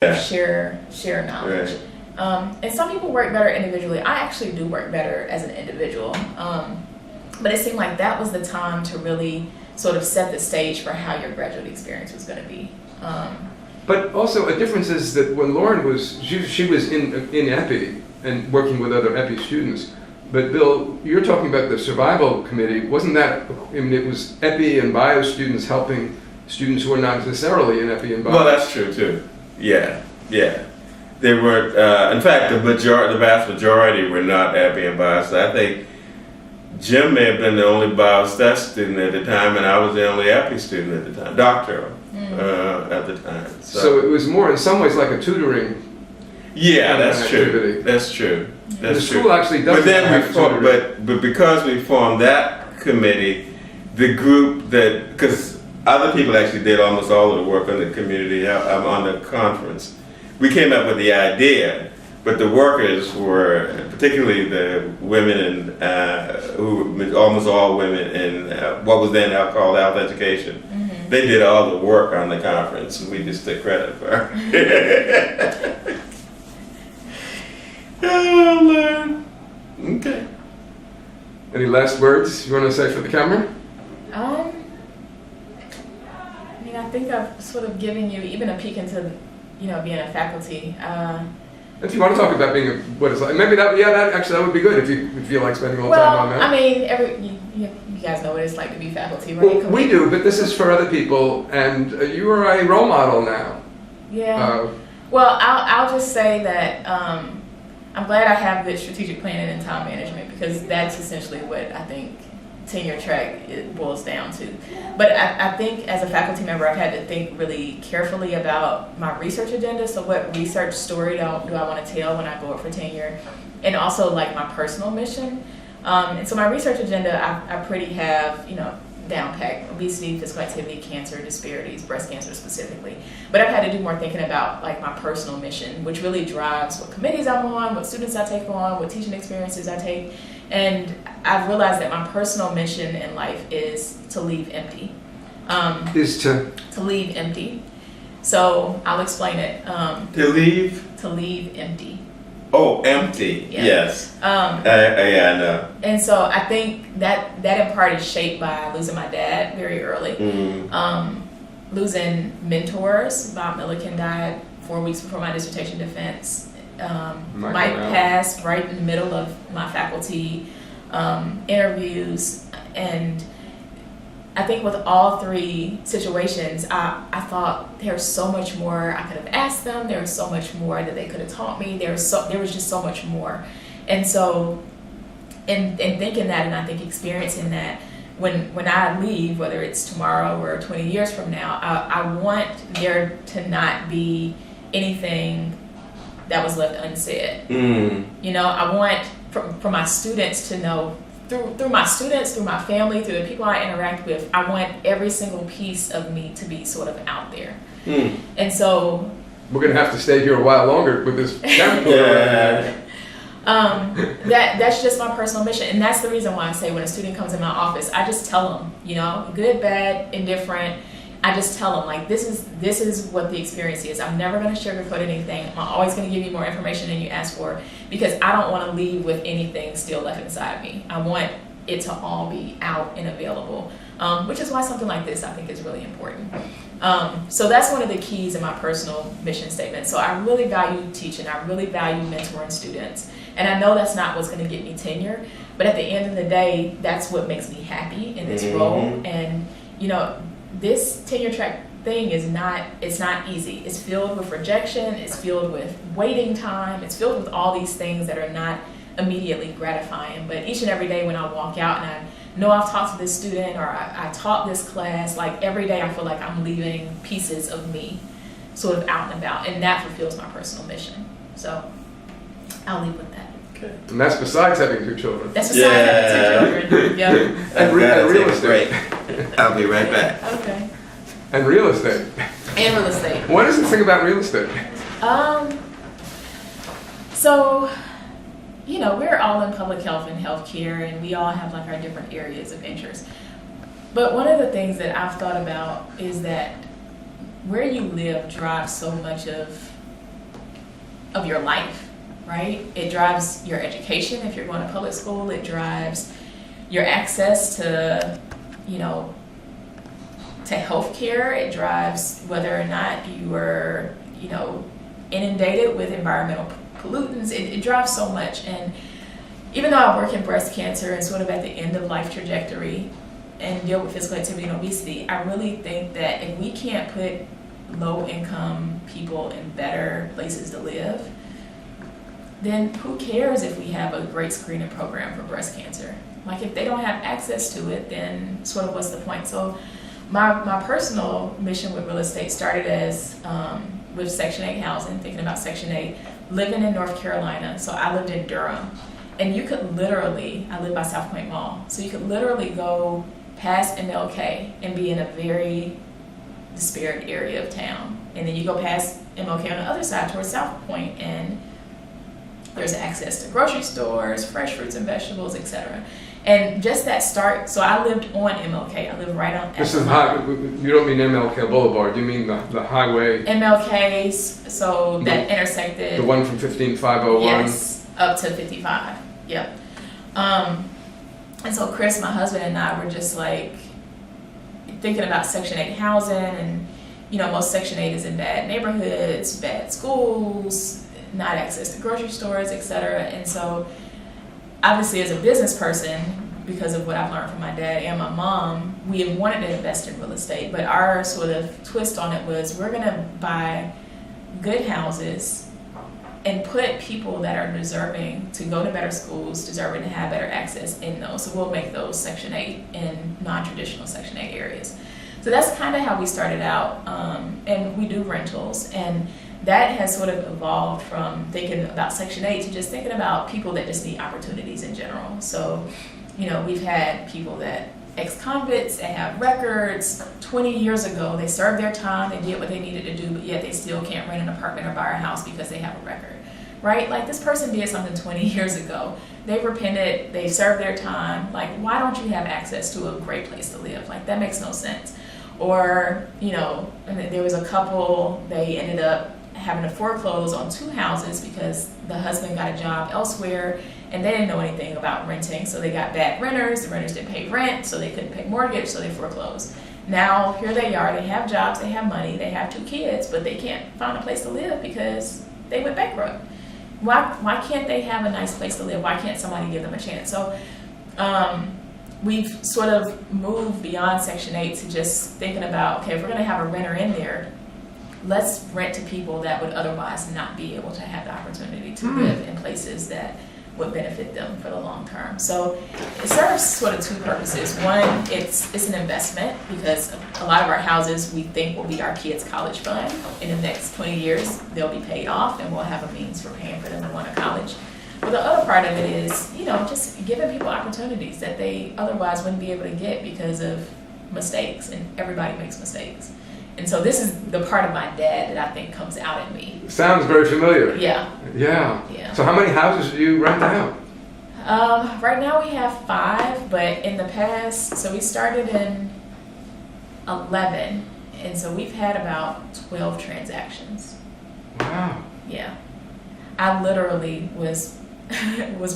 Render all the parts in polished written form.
share knowledge. Right. And some people work better individually. I actually do work better as an individual. But it seemed like that was the time to really sort of set the stage for how your graduate experience was going to be. But also a difference is that when Lauren was, she was in EPI and working with other EPI students. But Bill, you're talking about the survival committee. Wasn't that, I mean, it was EPI and bio students helping students who are not necessarily in EPI and bio. Well, that's true too. Yeah. They were, in fact, the vast majority were not EPI and bio. So I think Jim may have been the only biostat student at the time, and I was the only EPI student at the time, doctoral at the time. So it was more in some ways like a tutoring. Yeah, that's activity. True. That's true. The school actually does. But then but because we formed that committee, the group that, because other people actually did almost all of the work on the community, on the conference. We came up with the idea, but the workers were, particularly the women, who almost all women in what was then called health education. Mm-hmm. They did all the work on the conference, and we just took credit for it. Oh, Lord. Okay. Any last words you want to say for the camera? I mean, I think I've sort of given you even a peek into, being a faculty. If you want to talk about being what it's like, maybe that would be good if you feel like spending a little time on that. I mean, you guys know what it's like to be faculty, right? Well, we do, but this is for other people, and you are a role model now. Yeah. Well, I'll just say that I'm glad I have good strategic planning and time management, because that's essentially what I think tenure track it boils down to. But I think as a faculty member, I've had to think really carefully about my research agenda. So what research story do I want to tell when I go up for tenure, and also like my personal mission. And so my research agenda, I pretty have, down packed: obesity, physical activity, cancer disparities, breast cancer specifically. But I've had to do more thinking about like my personal mission, which really drives what committees I'm on, what students I take on, what teaching experiences I take. And I've realized that my personal mission in life is to leave empty. To leave empty. So I'll explain it. To leave? To leave empty. Oh, empty. Yeah. Yes. I know. And so I think that in part is shaped by losing my dad very early. Mm-hmm. Losing mentors. Bob Milliken died 4 weeks before my dissertation defense. Mike passed right in the middle of my faculty interviews, and I think with all three situations, I thought there's so much more I could have asked them. There was so much more that they could have taught me. There was just so much more, and so in thinking that, and I think experiencing that, when I leave, whether it's tomorrow or 20 years from now, I want there to not be anything that was left unsaid. I want for my students to know, through my students, through my family, through the people I interact with, I want every single piece of me to be sort of out there. And so we're gonna have to stay here a while longer with this camera. That's just my personal mission, and that's the reason why I say when a student comes in my office, I just tell them, good, bad, indifferent. I just tell them, like, this is what the experience is. I'm never going to sugarcoat anything. I'm always going to give you more information than you ask for, because I don't want to leave with anything still left inside me. I want it to all be out and available, which is why something like this I think is really important. So that's one of the keys in my personal mission statement. So I really value teaching. I really value mentoring students. And I know that's not what's going to get me tenure, but at the end of the day, that's what makes me happy in this role. And, this tenure track thing it's not easy. It's filled with rejection, it's filled with waiting time, it's filled with all these things that are not immediately gratifying. But each and every day when I walk out and I know I've talked to this student, or I taught this class, like every day I feel like I'm leaving pieces of me sort of out and about, and that fulfills my personal mission. So I'll leave with that. Okay. And that's besides having 2 children. That's besides having 2 children. Yeah. And real estate. I'll be right back. Okay. And real estate. And real estate. What is the thing about real estate? So, we're all in public health and healthcare, and we all have like our different areas of interest. But one of the things that I've thought about is that where you live drives so much of of your life, right? It drives your education if you're going to public school. It drives your access to, to healthcare. It drives whether or not you are, inundated with environmental pollutants. It drives so much. And even though I work in breast cancer and sort of at the end of life trajectory and deal with physical activity and obesity, I really think that if we can't put low-income people in better places to live, then who cares if we have a great screening program for breast cancer? Like, if they don't have access to it, then sort of what's the point? So my personal mission with real estate started as with Section 8 housing, thinking about Section 8, living in North Carolina. So I lived in Durham. And you could literally, I live by South Point Mall, so you could literally go past MLK and be in a very disparate area of town. And then you go past MLK on the other side towards South Point, and there's access to grocery stores, fresh fruits and vegetables, etc. And just that start, so I lived on MLK. I lived right on. This is you don't mean MLK Boulevard, you mean the highway? MLK, so that intersected. The one from 15501? Yes, up to 55, yep. And so Chris, my husband, and I were just like thinking about Section 8 housing, and most Section 8 is in bad neighborhoods, bad schools, not access to grocery stores, etc. And so obviously as a business person, because of what I've learned from my dad and my mom, we have wanted to invest in real estate, but our sort of twist on it was we're gonna buy good houses and put people that are deserving to go to better schools, deserving to have better access in those. So we'll make those Section 8 in non-traditional Section 8 areas. So that's kind of how we started out, and we do rentals, and that has sort of evolved from thinking about Section 8 to just thinking about people that just need opportunities in general. So, we've had people that ex-convicts that have records 20 years ago, they served their time, they did what they needed to do, but yet they still can't rent an apartment or buy a house because they have a record, right? Like, this person did something 20 years ago. They repented, they served their time. Like, why don't you have access to a great place to live? Like, that makes no sense. Or, there was a couple, they ended up having to foreclose on 2 houses because the husband got a job elsewhere and they didn't know anything about renting, so they got bad renters. The renters didn't pay rent, so they couldn't pay mortgage, so they foreclosed. Now here they are, they have jobs, they have money, they have 2 kids, but they can't find a place to live because they went bankrupt. Why can't they have a nice place to live? Why can't somebody give them a chance? So we've sort of moved beyond Section 8 to just thinking about, okay, if we're gonna have a renter in there, let's rent to people that would otherwise not be able to have the opportunity to live in places that would benefit them for the long term. So it serves sort of 2 purposes. One, it's an investment because a lot of our houses we think will be our kids' college fund. In the next 20 years, they'll be paid off and we'll have a means for paying for them to go to college. But the other part of it is, just giving people opportunities that they otherwise wouldn't be able to get because of mistakes, and everybody makes mistakes. And so this is the part of my dad that I think comes out in me. Sounds very familiar. Yeah. Yeah. So how many houses do you rent out? Right now we have 5, but in the past, so we started in 11, and so we've had about 12 transactions. Wow. Yeah. I literally was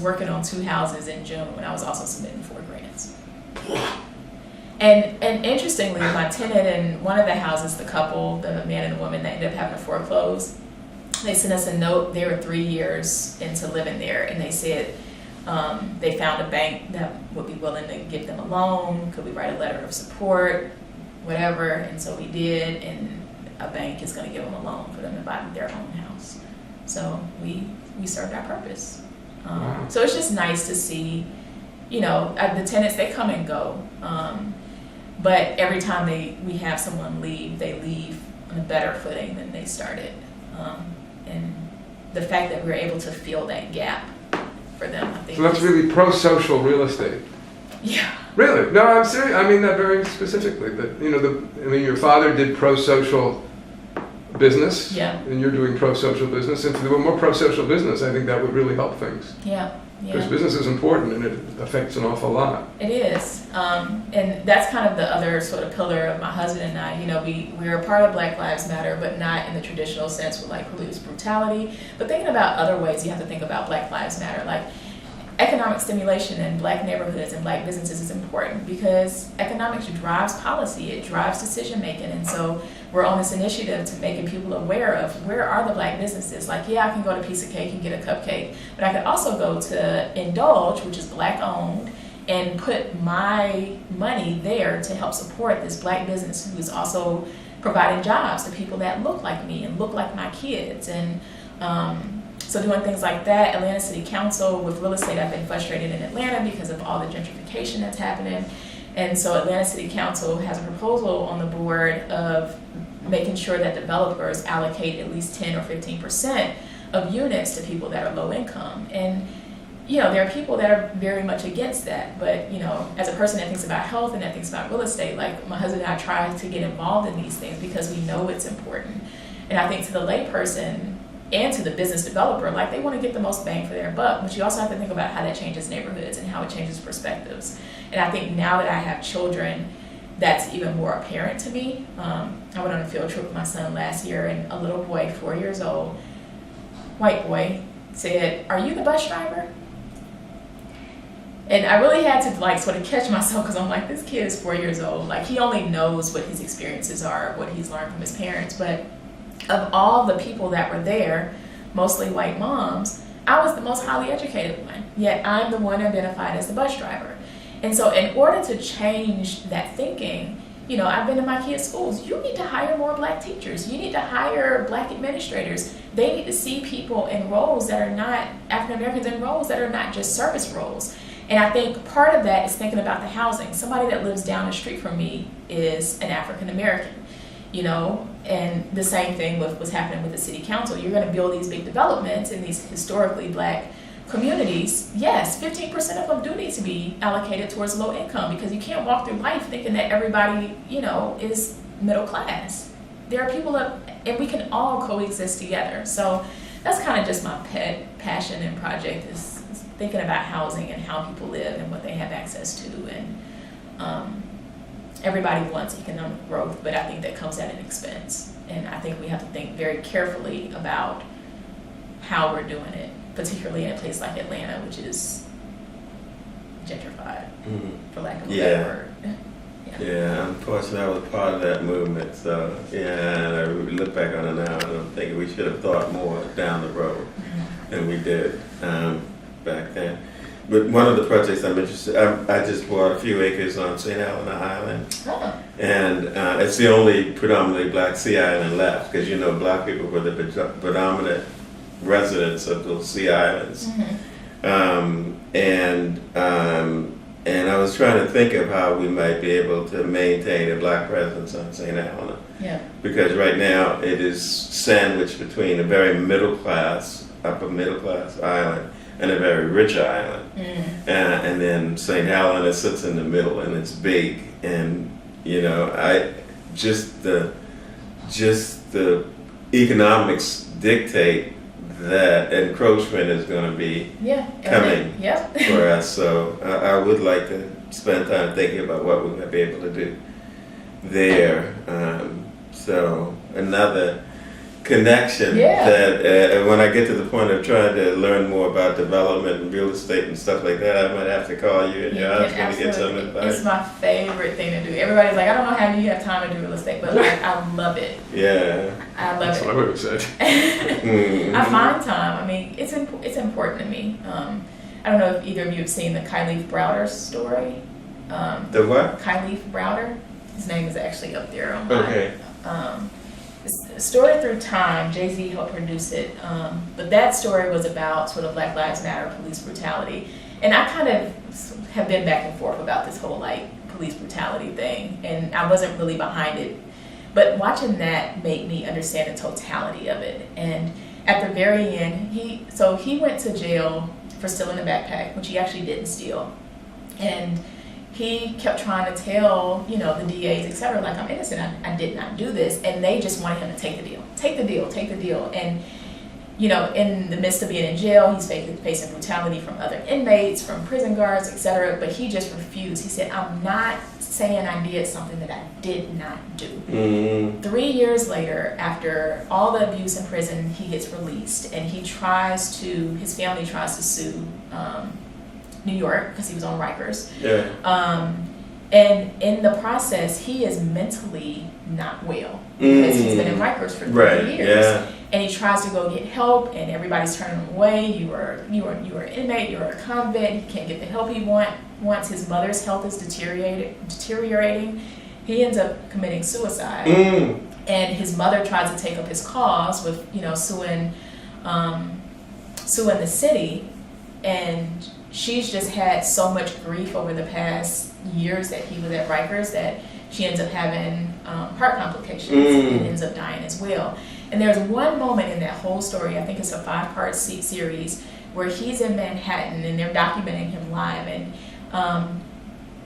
working on 2 houses in June when I was also submitting 4 grants. And interestingly, my tenant in one of the houses, the couple, the man and the woman that ended up having to foreclose, they sent us a note. They were 3 years into living there, and they said they found a bank that would be willing to give them a loan. Could we write a letter of support, whatever? And so we did, and a bank is going to give them a loan for them to buy their own house. So we served our purpose. Wow. So it's just nice to see, the tenants, they come and go. But every time we have someone leave, they leave on a better footing than they started. And the fact that we're able to fill that gap for them, I think. So that's really pro-social real estate. Yeah. Really? No, I'm serious. I mean that very specifically. That your father did pro-social business, Yeah. and you're doing pro-social business. If there were more pro-social business, I think that would really help things. Yeah. Because Yeah. business is important and it affects an awful lot. It is, and that's kind of the other sort of pillar of my husband and I. You know, we're a part of Black Lives Matter, but not in the traditional sense with like police brutality. But thinking about other ways you have to think about Black Lives Matter, like economic stimulation in Black neighborhoods and Black businesses is important because economics drives policy, it drives decision making, and so we're on this initiative to making people aware of where are the Black businesses. Like, yeah, I can go to Piece of Cake and get a cupcake, but I could also go to Indulge, which is Black owned, and put my money there to help support this Black business who's also providing jobs to people that look like me and look like my kids. And so doing things like that. Atlanta City Council with real estate, I've been frustrated in Atlanta because of all the gentrification that's happening. And so Atlanta City Council has a proposal on the board of making sure that developers allocate at least 10 or 15% of units to people that are low income. And, you know, there are people that are very much against that. But, you know, as a person that thinks about health and that thinks about real estate, like my husband and I try to get involved in these things because we know it's important. And I think to the layperson, and to the business developer, like they want to get the most bang for their buck, but you also have to think about how that changes neighborhoods and how it changes perspectives. And I think now that I have children, that's even more apparent to me. I went on a field trip with my son last year, and a little boy, 4 years old, white boy, said, "Are you the bus driver?" And I really had to like sort of catch myself because I'm like, this kid is 4 years old. Like he only knows what his experiences are, what he's learned from his parents, but of all the people that were there, mostly white moms, I was the most highly educated one, yet I'm the one identified as the bus driver. And so in order to change that thinking, you know, I've been to my kids' schools, you need to hire more Black teachers, you need to hire Black administrators. They need to see people in roles that are not, African Americans in roles that are not just service roles. And I think part of that is thinking about the housing. Somebody that lives down the street from me is an African American. You know, and the same thing with what's happening with the city council. You're going to build these big developments in these historically Black communities. Yes, 15% of them do need to be allocated towards low income because you can't walk through life thinking that everybody, you know, is middle class. There are people that, and we can all coexist together. So that's kind of just my pet passion and project is thinking about housing and how people live and what they have access to. And everybody wants economic growth, but I think that comes at an expense. And I think we have to think very carefully about how we're doing it, particularly in a place like Atlanta, which is gentrified, for lack of a better word. Yeah, unfortunately, I was part of that movement. So, yeah, and I look back on it now, and I'm thinking we should have thought more down the road than we did back then. But one of the projects I'm interested I just bought a few acres on St. Helena Island. Oh. And it's the only predominantly Black sea island left, because you know Black people were the predominant residents of those sea islands. And I was trying to think of how we might be able to maintain a Black presence on St. Helena. Yeah. Because right now it is sandwiched between a very upper middle class island and a very rich island. And then St. Helena sits in the middle, and it's big. And you know, just the economics dictate that encroachment is going to be coming for us. So I would like to spend time thinking about what we might be able to do there. So another connection that when I get to the point of trying to learn more about development and real estate and stuff like that, I might have to call you and your husband to get some advice. It's my favorite thing to do. Everybody's like, I don't know how you have time to do real estate, but like, I love it. Yeah. I love That's it. what I would have said. I find time. I mean, it's important to me. I don't know if either of you have seen the Kylie's Browder story. The what? Kylie's Browder. His name is actually up there on Okay. It's story through time. Jay-Z helped produce it. But that story was about sort of Black Lives Matter, police brutality. And I kind of have been back and forth about this whole like police brutality thing. And I wasn't really behind it. But watching that made me understand the totality of it. And at the very end, he went to jail for stealing a backpack, which he actually didn't steal. And he kept trying to tell, you know, the DAs, et cetera, like, I'm innocent, I did not do this. And they just wanted him to take the deal, take the deal, take the deal. And, you know, in the midst of being in jail, he's facing brutality from other inmates, from prison guards, et cetera. But he just refused. He said, I'm not saying I did something that I did not do. Mm-hmm. 3 years later, after all the abuse in prison, he gets released. And he tries to, his family tries to sue New York because he was on Rikers. Yeah. And in the process, he is mentally not well because he's been in Rikers for 3 years. Yeah. And he tries to go get help, and everybody's turning him away. You are an inmate. You're a convict. He can't get the help he wants. His mother's health is deteriorating. He ends up committing suicide. And his mother tries to take up his cause with, you know, suing the city, and she's just had so much grief over the past years that he was at Rikers that she ends up having heart complications and ends up dying as well. And there's one moment in that whole story, I think it's a 5-part series, where he's in Manhattan and they're documenting him live. And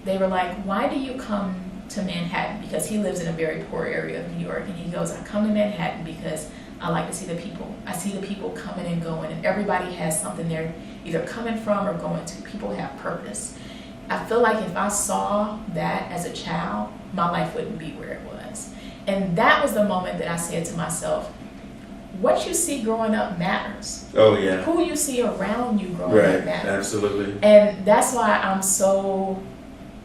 they were like, why do you come to Manhattan? Because he lives in a very poor area of New York. And he goes, I come to Manhattan because I like to see the people. I see the people coming and going, and everybody has something they're either coming from or going to. People have purpose. I feel like if I saw that as a child, my life wouldn't be where it was. And that was the moment that I said to myself, what you see growing up matters. Oh, yeah. Who you see around you growing up matters. Absolutely. And that's why I'm so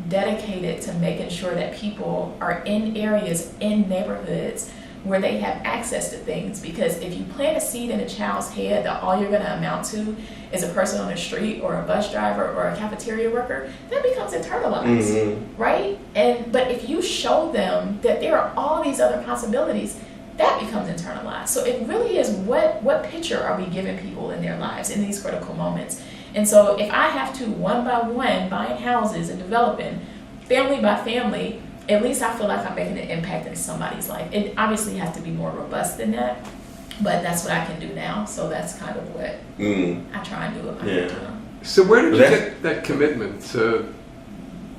dedicated to making sure that people are in areas, in neighborhoods where they have access to things. Because if you plant a seed in a child's head that all you're going to amount to is a person on the street or a bus driver or a cafeteria worker, that becomes internalized, right? But if you show them that there are all these other possibilities, that becomes internalized. So it really is what picture are we giving people in their lives in these critical moments? And so if I have to, one by one, buying houses and developing, family by family, at least I feel like I'm making an impact in somebody's life. It obviously has to be more robust than that, but that's what I can do now. So that's kind of what I try and do with my time. So where did you get that commitment to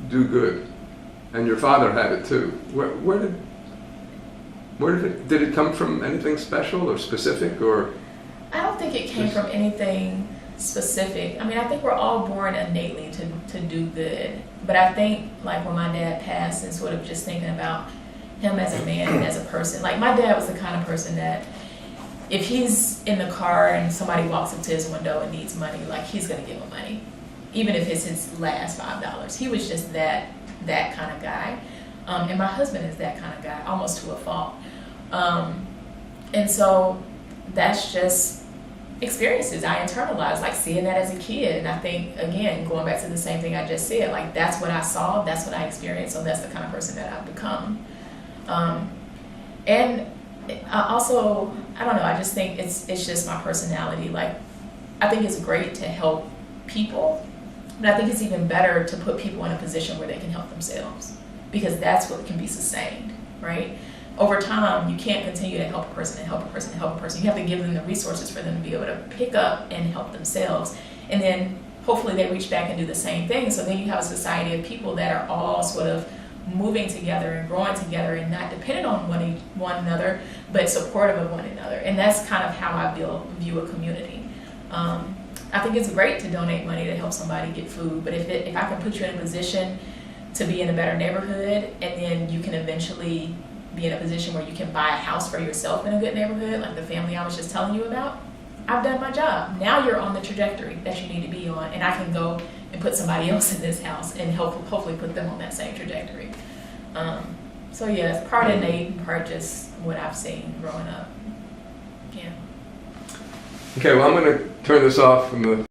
do good? And your father had it too. Where did it come from? Anything special or specific, or? I don't think it came from anything specific. I mean, I think we're all born innately to do good. But I think, like, when my dad passed and sort of just thinking about him as a man and as a person, like, my dad was the kind of person that if he's in the car and somebody walks up to his window and needs money, like, he's going to give him money, even if it's his last $5. He was just that kind of guy. And my husband is that kind of guy, almost to a fault. And so that's just experiences I internalized, like seeing that as a kid. And I think, again, going back to the same thing I just said, like, that's what I saw, that's what I experienced, so that's the kind of person that I've become. And also, I don't know, I just think it's just my personality. Like, I think it's great to help people, but I think it's even better to put people in a position where they can help themselves, because that's what can be sustained, right? Over time, you can't continue to help a person and help a person and help a person. You have to give them the resources for them to be able to pick up and help themselves. And then hopefully they reach back and do the same thing. So then you have a society of people that are all sort of moving together and growing together and not dependent on one another, but supportive of one another. And that's kind of how I view a community. I think it's great to donate money to help somebody get food, but if I can put you in a position to be in a better neighborhood, and then you can eventually be in a position where you can buy a house for yourself in a good neighborhood, like the family I was just telling you about, I've done my job. Now you're on the trajectory that you need to be on, and I can go and put somebody else in this house and hopefully put them on that same trajectory. So yeah, it's part innate and part just what I've seen growing up. Yeah. Okay, well, I'm going to turn this off from the